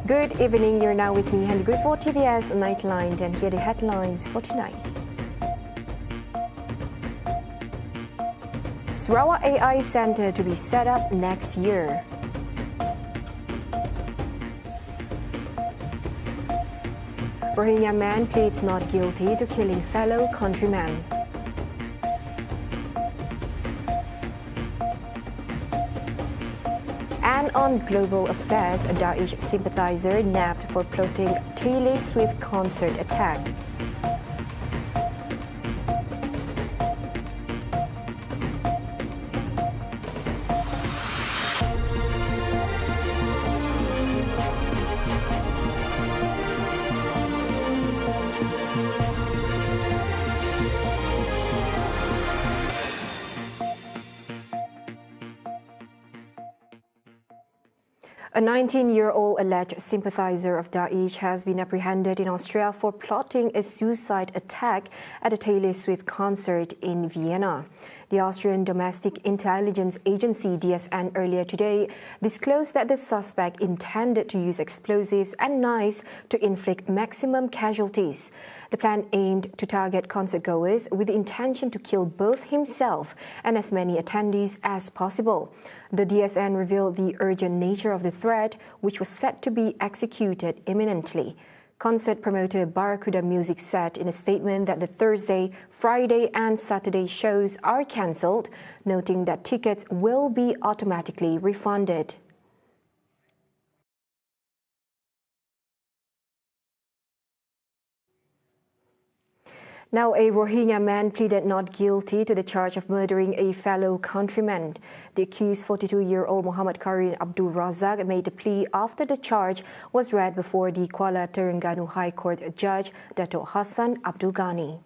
Good evening, you're now with me, Henry Good for TVS Nightline, and here are the headlines for tonight. Sarawak AI Center to be set up next year. Rohingya man pleads not guilty to killing fellow countryman. And on global affairs, a DAESH sympathizer nabbed for plotting Taylor Swift concert attack. A 19-year-old alleged sympathizer of Daesh has been apprehended in Austria for plotting a suicide attack at a Taylor Swift concert in Vienna. The Austrian Domestic Intelligence Agency DSN earlier today disclosed that the suspect intended to use explosives and knives to inflict maximum casualties. The plan aimed to target concertgoers with the intention to kill both himself and as many attendees as possible. The DSN revealed the urgent nature of the threat, which was set to be executed imminently. Concert promoter Barracuda Music said in a statement that the Thursday, Friday and Saturday shows are cancelled, noting that tickets will be automatically refunded. Now, a Rohingya man pleaded not guilty to the charge of murdering a fellow countryman. The accused 42-year-old Muhammad Karim Abdul Razak made the plea after the charge was read before the Kuala Terengganu High Court Judge Datuk Hassan Abdul Ghani.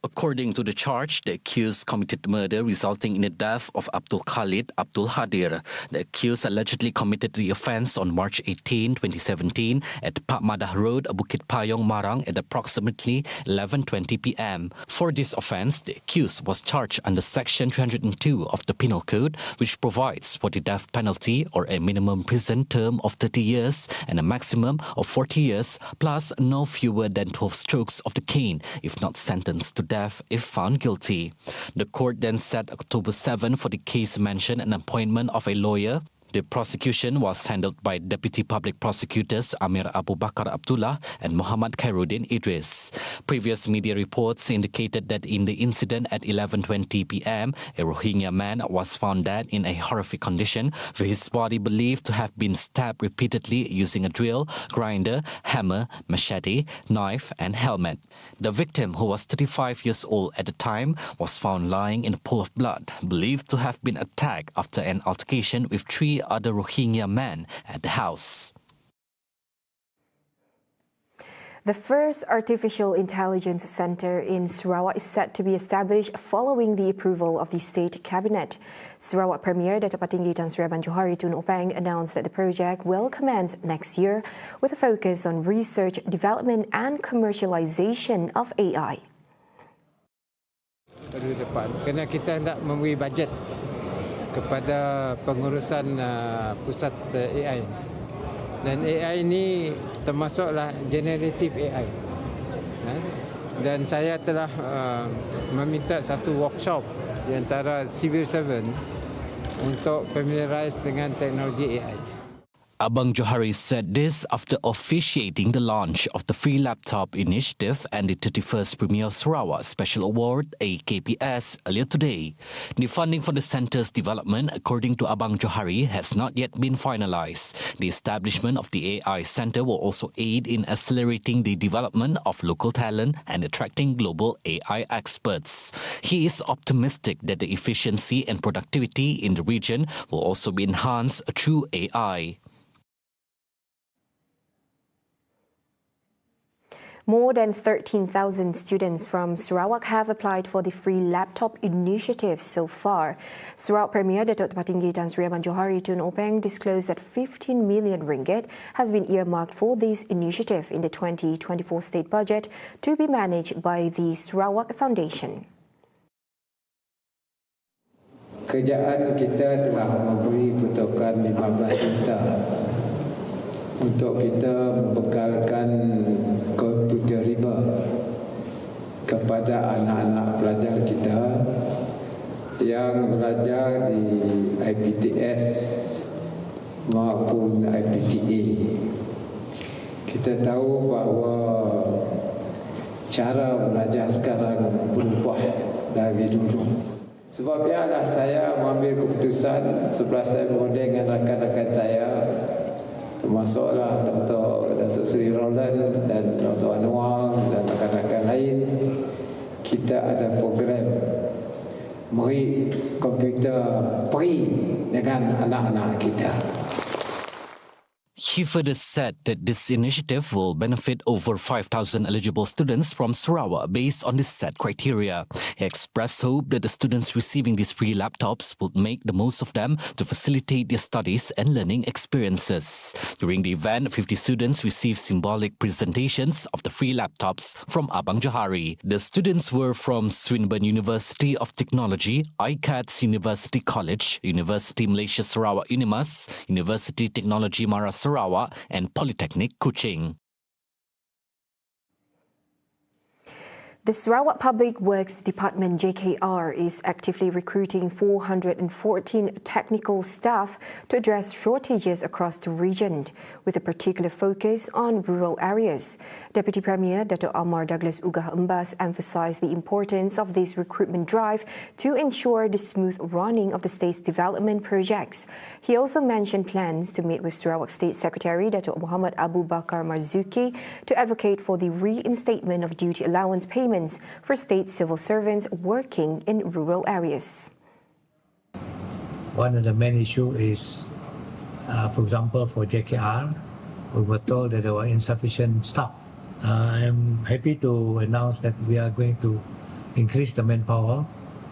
According to the charge, the accused committed murder resulting in the death of Abdul Khalid Abdul Hadir. The accused allegedly committed the offence on March 18, 2017 at Pak Madah Road, Bukit Payong, Marang at approximately 11:20 p.m. For this offence, the accused was charged under Section 302 of the Penal Code, which provides for the death penalty or a minimum prison term of 30 years and a maximum of 40 years plus no fewer than 12 strokes of the cane if not sentenced to death if found guilty. The court then set October 7 for the case mentioned an appointment of a lawyer. The prosecution was handled by Deputy Public Prosecutors Amir Abu Bakar Abdullah and Muhammad Khairuddin Idris. Previous media reports indicated that in the incident at 11:20 p.m., a Rohingya man was found dead in a horrific condition, with his body believed to have been stabbed repeatedly using a drill, grinder, hammer, machete, knife and helmet. The victim, who was 35 years old at the time, was found lying in a pool of blood, believed to have been attacked after an altercation with 3 other Rohingya men at the house. The first artificial intelligence center in Sarawak is set to be established following the approval of the State Cabinet. Sarawak Premier Datuk Patinggi Tan Sri Abang Johari Tun Openg announced that the project will commence next year with a focus on research, development and commercialization of AI. Pada depan, kerana kita hendak memberi bajet kepada pengurusan pusat AI. Dan AI ini termasuklah generative AI. Dan saya telah meminta satu workshop di antara civil servant untuk familiarize dengan teknologi AI. Abang Johari said this after officiating the launch of the Free Laptop Initiative and the 31st Premier Sarawak Special Award, AKPS, earlier today. The funding for the centre's development, according to Abang Johari, has not yet been finalised. The establishment of the AI Centre will also aid in accelerating the development of local talent and attracting global AI experts. He is optimistic that the efficiency and productivity in the region will also be enhanced through AI. More than 13,000 students from Sarawak have applied for the Free Laptop Initiative so far. Sarawak Premier Datuk Patinggi Tan Sri Abang Johari Tun Openg disclosed that 15 million ringgit has been earmarked for this initiative in the 2024 state budget to be managed by the Sarawak Foundation. Kerajaan kita telah memberi pertukaran 15 juta untuk kita membekalkan komputer riba kepada anak-anak pelajar kita yang belajar di IPTS maupun IPTA. Kita tahu bahawa cara belajar sekarang berubah dari dulu. Sebab ialah saya mengambil keputusan setelah saya berbanding dengan rakan-rakan saya, termasuklah Dr. Sri Roland dan Dr. Anwar dan rakan-rakan lain. Kita ada program beri komputer free dengan anak-anak kita. He further said that this initiative will benefit over 5,000 eligible students from Sarawak based on this set criteria. He expressed hope that the students receiving these free laptops would make the most of them to facilitate their studies and learning experiences. During the event, 50 students received symbolic presentations of the free laptops from Abang Johari. The students were from Swinburne University of Technology, ICATS University College, University Malaysia Sarawak Unimas, University Technology Mara Sarawak, and Polytechnic Kuching. The Sarawak Public Works Department (JKR) is actively recruiting 414 technical staff to address shortages across the region, with a particular focus on rural areas. Deputy Premier Dato' Amar Douglas Ugah Embas emphasised the importance of this recruitment drive to ensure the smooth running of the state's development projects. He also mentioned plans to meet with Sarawak State Secretary Dato' Muhammad Abu Bakar Marzuki to advocate for the reinstatement of duty allowance payments for state civil servants working in rural areas. One of the main issues is, for example, for JKR, we were told that there were insufficient staff. I'm happy to announce that we are going to increase the manpower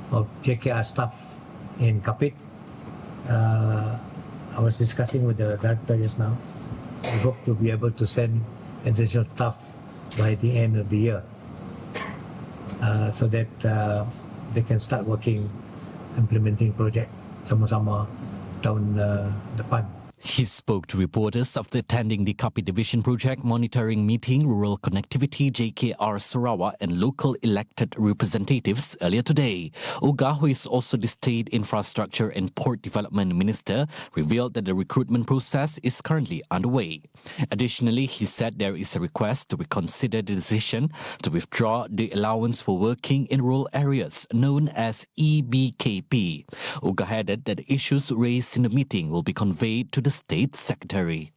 of JKR staff in Kapit. I was discussing with the director just now. We hope to be able to send additional staff by the end of the year. So that they can start working, implementing project sama-sama tahun depan. He spoke to reporters after attending the Kapit Division Project Monitoring Meeting Rural Connectivity JKR Sarawak and local elected representatives earlier today. Ugah, who is also the State Infrastructure and Port Development Minister, revealed that the recruitment process is currently underway. Additionally, he said there is a request to reconsider the decision to withdraw the allowance for working in rural areas, known as EBKP. Ugah added that the issues raised in the meeting will be conveyed to the State Secretary.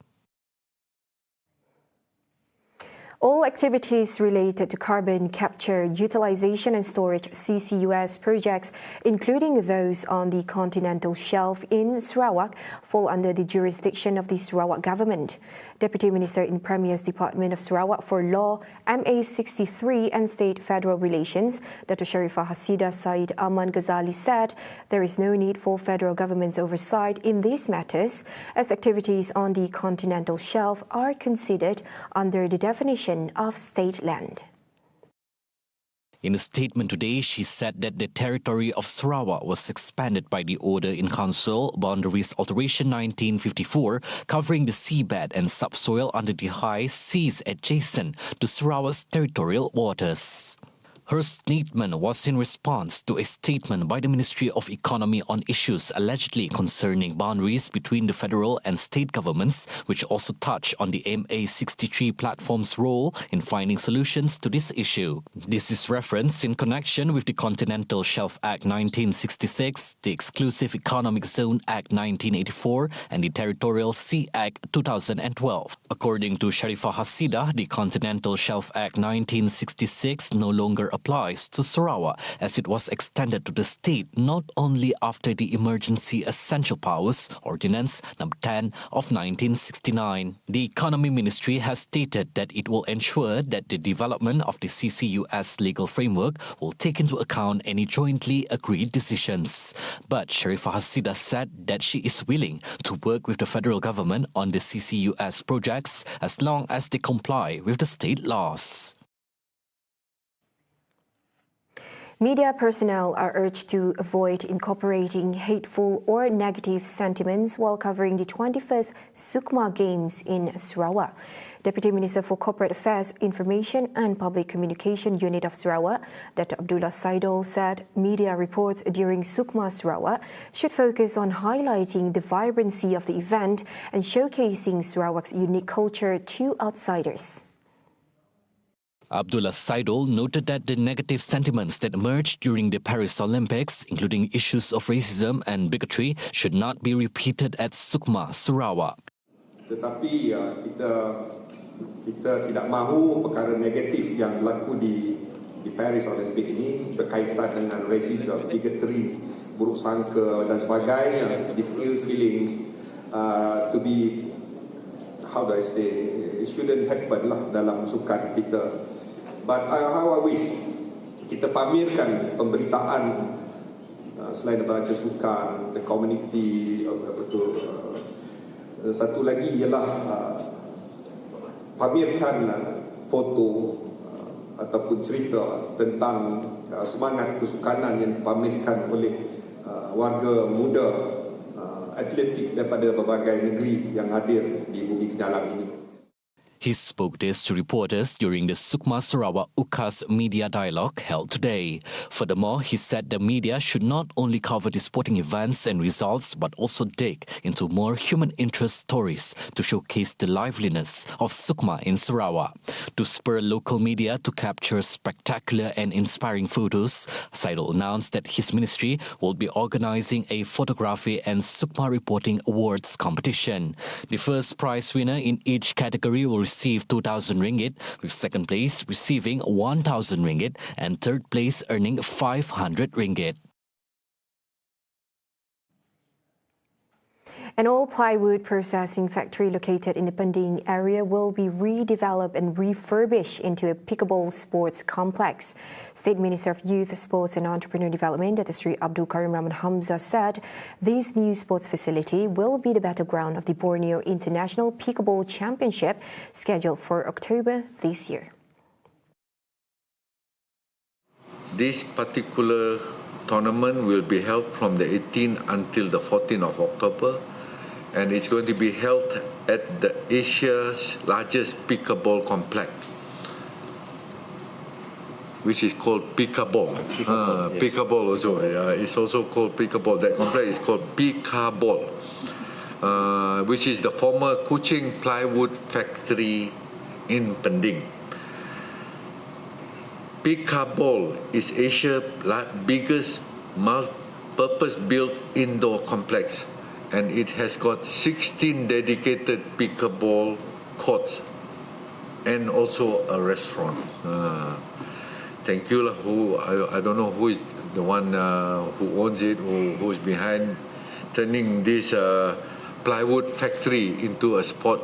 All activities related to carbon capture, utilization and storage CCUS projects, including those on the continental shelf in Sarawak, fall under the jurisdiction of the Sarawak Government. Deputy Minister in Premier's Department of Sarawak for Law, MA63 and State Federal Relations, Dato' Sharifah Hasidah Said Aman Ghazali said there is no need for federal government's oversight in these matters, as activities on the continental shelf are considered under the definition of state land. In a statement today, she said that the territory of Sarawak was expanded by the Order in Council Boundaries Alteration 1954, covering the seabed and subsoil under the high seas adjacent to Sarawak's territorial waters. Her statement was in response to a statement by the Ministry of Economy on issues allegedly concerning boundaries between the federal and state governments, which also touch on the MA63 platform's role in finding solutions to this issue. This is referenced in connection with the Continental Shelf Act 1966, the Exclusive Economic Zone Act 1984, and the Territorial Sea Act 2012. According to Sharifah Hasidah, the Continental Shelf Act 1966 no longer applies to Sarawak, as it was extended to the state not only after the Emergency Essential Powers Ordinance No. 10 of 1969. The Economy Ministry has stated that it will ensure that the development of the CCUS legal framework will take into account any jointly agreed decisions. But Sharifah Hasidah said that she is willing to work with the federal government on the CCUS projects as long as they comply with the state laws. Media personnel are urged to avoid incorporating hateful or negative sentiments while covering the 21st Sukma Games in Sarawak. Deputy Minister for Corporate Affairs, Information and Public Communication Unit of Sarawak, Dr. Abdullah Saidul, said media reports during Sukma Sarawak should focus on highlighting the vibrancy of the event and showcasing Sarawak's unique culture to outsiders. Abdullah Saidul noted that the negative sentiments that emerged during the Paris Olympics, including issues of racism and bigotry, should not be repeated at Sukma Sarawak. Tetapi kita tidak mahu perkara negatif yang berlaku di Paris Olympic ini berkaitan dengan racism, bigotry, buruk sangka dan sebagainya. These ill feelings to be, how do I say, it shouldn't happen lah dalam sukan kita. But how I wish kita pamerkan pemberitaan selain daripada sukan, the community, satu lagi ialah pamerkan foto ataupun cerita tentang semangat kesukanan yang dipamerkan oleh warga muda atletik daripada berbagai negeri yang hadir di bumi Kenyalak ini. He spoke this to reporters during the Sukma Sarawak UKAS media dialogue held today. Furthermore, he said the media should not only cover the sporting events and results but also dig into more human interest stories to showcase the liveliness of Sukma in Sarawak. To spur local media to capture spectacular and inspiring photos, Saidul announced that his ministry will be organizing a photography and Sukma reporting awards competition. The first prize winner in each category will receive 2,000 ringgit, with second place receiving 1,000 ringgit and third place earning 500 ringgit. An all-plywood processing factory located in the Pending area will be redeveloped and refurbished into a pickleball sports complex. State Minister of Youth, Sports and Entrepreneur Development, Dr. Sri Abdul Karim Rahman Hamzah, said this new sports facility will be the battleground of the Borneo International Pickleball Championship scheduled for October this year. This particular tournament will be held from the 18th until the 14th of October. And it's going to be held at the Asia's largest pickleball complex, which is called Pickleball. Yes. Pickleball also. It's also called Pickleball. That complex is called Pickleball, which is the former Kuching plywood factory in Pending. Pickleball is Asia's biggest purpose-built indoor complex, and it has got 16 dedicated pickleball courts and also a restaurant. Thank you. I don't know who is the one who owns it, who is behind turning this plywood factory into a sport.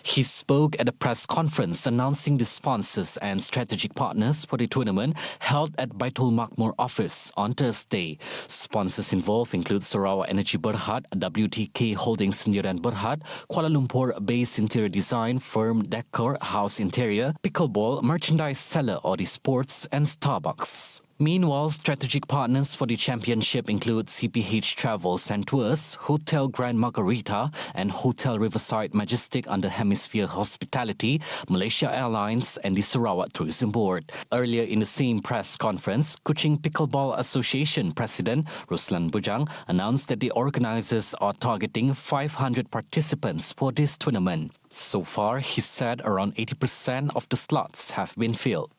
He spoke at a press conference announcing the sponsors and strategic partners for the tournament held at Baitul Makmur office on Thursday. Sponsors involved include Sarawak Energy Berhad, WTK Holdings Sendirian Berhad, Kuala Lumpur-based interior design firm Decor House Interior, Pickleball merchandise seller Audi Sports and Starbucks. Meanwhile, strategic partners for the championship include CPH Travels and Tours, Hotel Grand Margarita and Hotel Riverside Majestic under Hemisphere Hospitality, Malaysia Airlines and the Sarawak Tourism Board. Earlier in the same press conference, Kuching Pickleball Association President Ruslan Bujang announced that the organizers are targeting 500 participants for this tournament. So far, he said around 80% of the slots have been filled.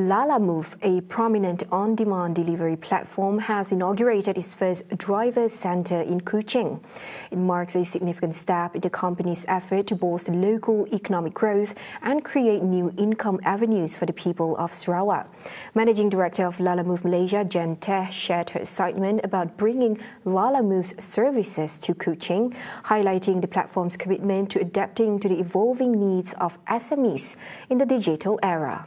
Lala Move, a prominent on-demand delivery platform, has inaugurated its first driver centre in Kuching. It marks a significant step in the company's effort to boost local economic growth and create new income avenues for the people of Sarawak. Managing Director of Lala Move Malaysia, Jen Teh, shared her excitement about bringing Lala Move's services to Kuching, highlighting the platform's commitment to adapting to the evolving needs of SMEs in the digital era.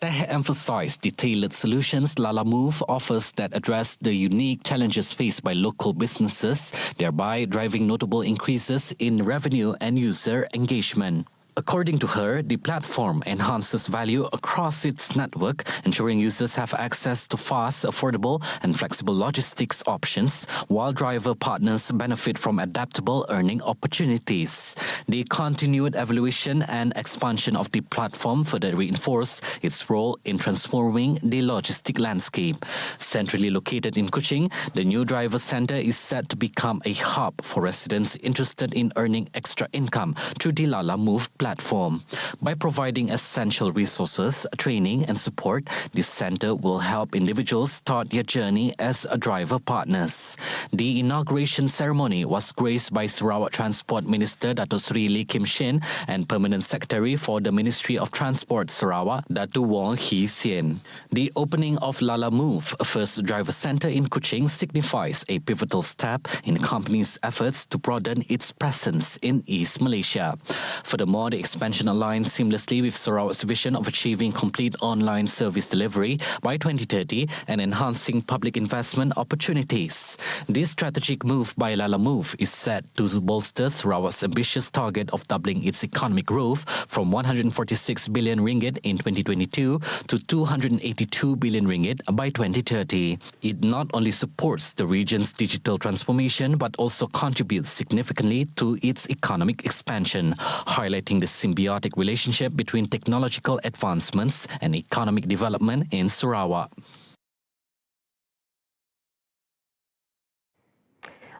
They emphasized the tailored solutions Lala Move offers that address the unique challenges faced by local businesses, thereby driving notable increases in revenue and user engagement. According to her, the platform enhances value across its network, ensuring users have access to fast, affordable and flexible logistics options, while driver partners benefit from adaptable earning opportunities. The continued evaluation and expansion of the platform further reinforce its role in transforming the logistic landscape. Centrally located in Kuching, the new driver centre is set to become a hub for residents interested in earning extra income through the Lala Move platform. By providing essential resources, training and support, this centre will help individuals start their journey as driver partners. The inauguration ceremony was graced by Sarawak Transport Minister Dato Sri Lee Kim Shin and Permanent Secretary for the Ministry of Transport Sarawak, Dato Wong Hee Sien. The opening of Lala Move, first driver centre in Kuching, signifies a pivotal step in the company's efforts to broaden its presence in East Malaysia. Furthermore, the expansion aligns seamlessly with Sarawak's vision of achieving complete online service delivery by 2030 and enhancing public investment opportunities. This strategic move by Lala Move is set to bolster Sarawak's ambitious target of doubling its economic growth from 146 billion ringgit in 2022 to 282 billion ringgit by 2030. It not only supports the region's digital transformation but also contributes significantly to its economic expansion, highlighting the symbiotic relationship between technological advancements and economic development in Sarawak.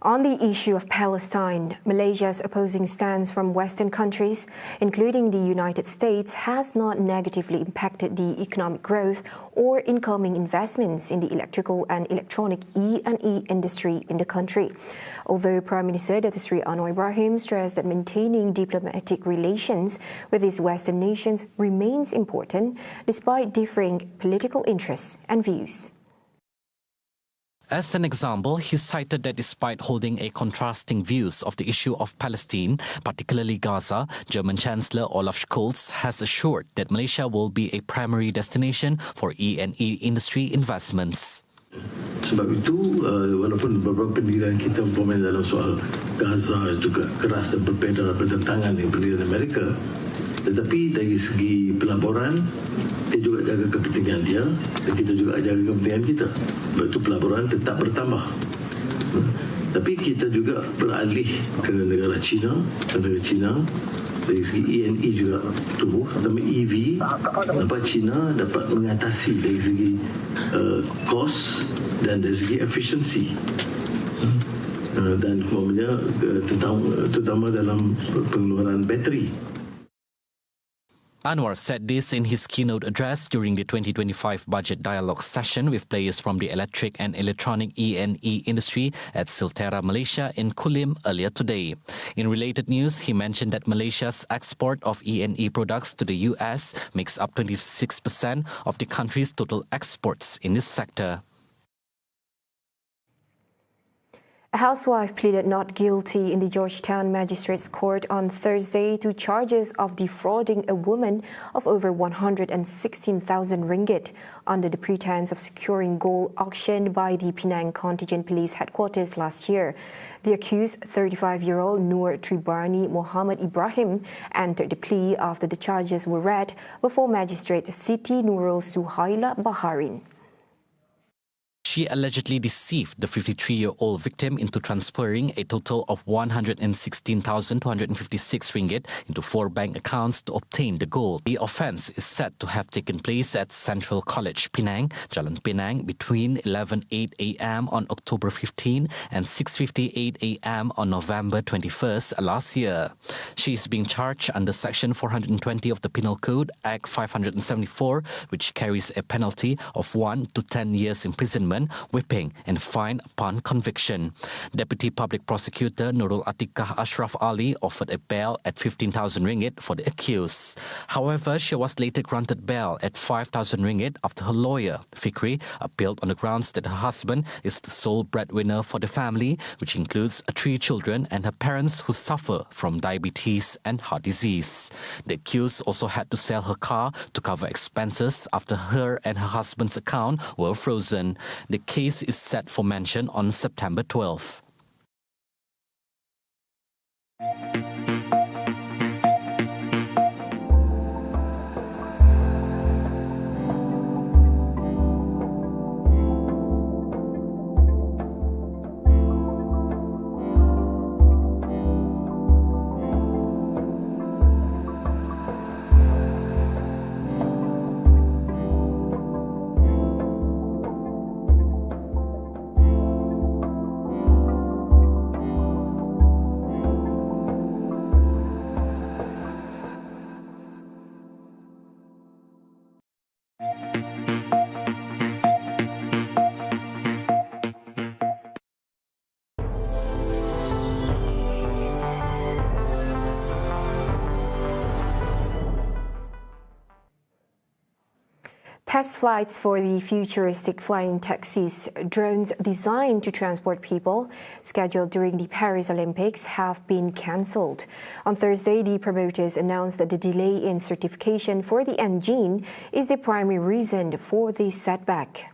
On the issue of Palestine, Malaysia's opposing stance from Western countries, including the United States, has not negatively impacted the economic growth or incoming investments in the electrical and electronic E&E industry in the country. Although Prime Minister Dato Sri Anwar Ibrahim stressed that maintaining diplomatic relations with these Western nations remains important despite differing political interests and views. As an example, he cited that despite holding a contrasting views of the issue of Palestine, particularly Gaza, German Chancellor Olaf Scholz has assured that Malaysia will be a primary destination for E&E industry investments. Sebab itu, walaupun beberapa pendirian kita umpamanya dalam soal Gaza juga keras dan berbeza bertentangan dengan pendirian Amerika, tetapi dari segi pelaburan, dia juga jaga kepentingan dia dan kita juga jaga kepentingan kita. Sebab itu pelaburan tetap bertambah. Tapi kita juga beralih ke negara China. Negara China dari segi E&E juga tumbuh. Terutama EV, dapat China dapat mengatasi dari segi cost dan dari segi efficiency. Dan umpamanya terutama dalam pengeluaran bateri. Anwar said this in his keynote address during the 2025 budget dialogue session with players from the electric and electronic E&E industry at Silterra, Malaysia in Kulim earlier today. In related news, he mentioned that Malaysia's export of E&E products to the US makes up 26% of the country's total exports in this sector. A housewife pleaded not guilty in the Georgetown Magistrates Court on Thursday to charges of defrauding a woman of over 116,000 ringgit under the pretense of securing gold auctioned by the Penang Contingent Police Headquarters last year. The accused, 35-year-old Nur Tribani Muhammad Ibrahim, entered the plea after the charges were read before Magistrate Siti Nurul Suhaila Baharin. She allegedly deceived the 53-year-old victim into transferring a total of 116,256 ringgit into 4 bank accounts to obtain the gold. The offence is said to have taken place at Central College, Penang, Jalan Penang, between 11:08 a.m. on October 15 and 6:58 a.m. on November 21st last year. She is being charged under Section 420 of the Penal Code, Act 574, which carries a penalty of 1 to 10 years imprisonment, whipping and fine upon conviction. Deputy Public Prosecutor Nurul Atikah Ashraf Ali offered a bail at 15,000 ringgit for the accused. However, she was later granted bail at 5,000 ringgit after her lawyer, Fikri, appealed on the grounds that her husband is the sole breadwinner for the family, which includes 3 children and her parents who suffer from diabetes and heart disease. The accused also had to sell her car to cover expenses after her and her husband's account were frozen. The case is set for mention on September 12th. Test flights for the futuristic flying taxis, drones designed to transport people, scheduled during the Paris Olympics, have been cancelled. On Thursday, the promoters announced that the delay in certification for the engine is the primary reason for the setback.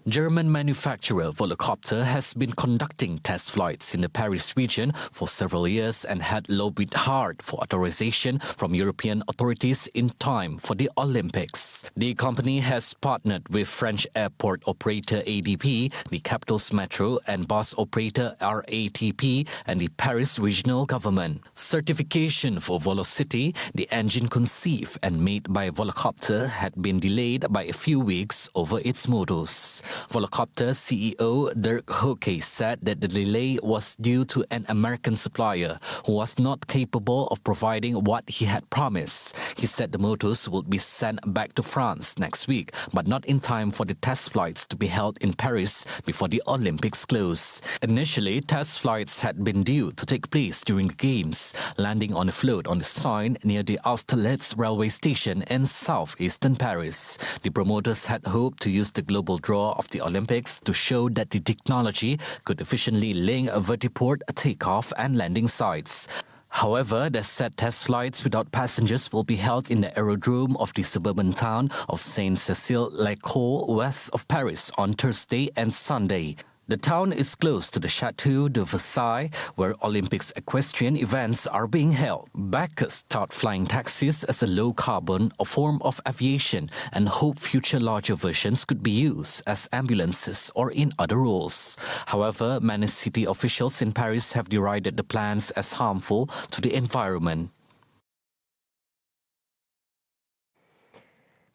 German manufacturer Volocopter has been conducting test flights in the Paris region for several years and had lobbied hard for authorization from European authorities in time for the Olympics. The company has partnered with French airport operator ADP, the capital's metro and bus operator RATP, and the Paris regional government. Certification for Volocity, the engine conceived and made by Volocopter, had been delayed by a few weeks over its models. Volocopter CEO Dirk Hoke said that the delay was due to an American supplier who was not capable of providing what he had promised. He said the motors would be sent back to France next week, but not in time for the test flights to be held in Paris before the Olympics close. Initially, test flights had been due to take place during the Games, landing on a float on the Seine near the Austerlitz railway station in southeastern Paris. The promoters had hoped to use the global draw of the Olympics to show that the technology could efficiently link vertiport takeoff and landing sites. However, the said test flights without passengers will be held in the aerodrome of the suburban town of Saint-Cécile-l'École, west of Paris, on Thursday and Sunday. The town is close to the Château de Versailles, where Olympics equestrian events are being held. Backers tout flying taxis as a low-carbon form of aviation and hope future larger versions could be used as ambulances or in other roles. However, many city officials in Paris have derided the plans as harmful to the environment.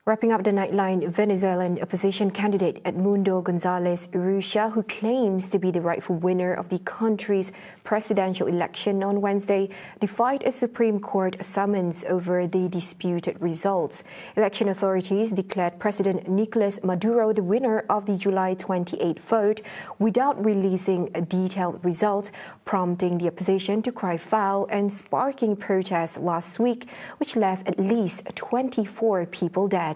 Wrapping up the Nightline, Venezuelan opposition candidate Edmundo González Urrutia, who claims to be the rightful winner of the country's presidential election on Wednesday, defied a Supreme Court summons over the disputed results. Election authorities declared President Nicolas Maduro the winner of the July 28 vote without releasing detailed results, prompting the opposition to cry foul and sparking protests last week, which left at least 24 people dead.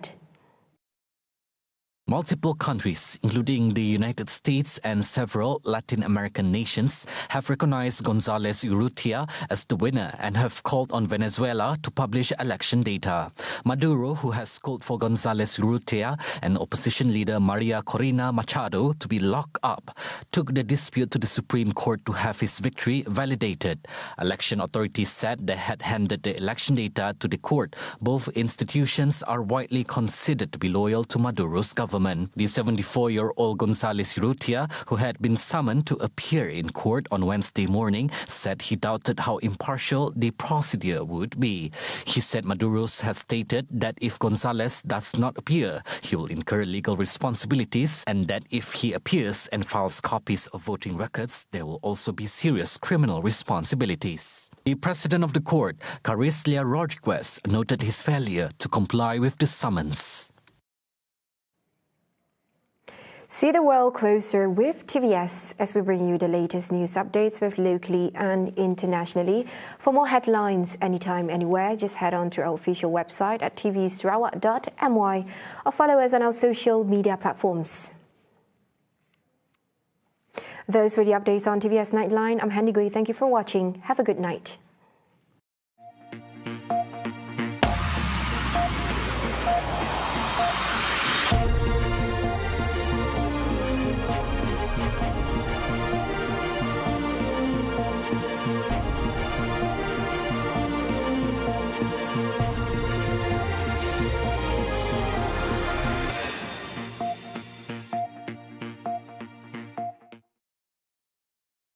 Multiple countries, including the United States and several Latin American nations, have recognized González Urrutia as the winner and have called on Venezuela to publish election data. Maduro, who has called for González Urrutia and opposition leader Maria Corina Machado to be locked up, took the dispute to the Supreme Court to have his victory validated. Election authorities said they had handed the election data to the court. Both institutions are widely considered to be loyal to Maduro's government. The 74-year-old González Urrutia, who had been summoned to appear in court on Wednesday morning, said he doubted how impartial the procedure would be. He said Maduro has stated that if González does not appear, he will incur legal responsibilities, and that if he appears and files copies of voting records, there will also be serious criminal responsibilities. The president of the court, Carlos Rodriguez, noted his failure to comply with the summons. See the world closer with TVS as we bring you the latest news updates both locally and internationally. For more headlines anytime, anywhere, just head on to our official website at tvsarawak.my or follow us on our social media platforms. Those were the updates on TVS Nightline. I'm Handy Gui. Thank you for watching. Have a good night.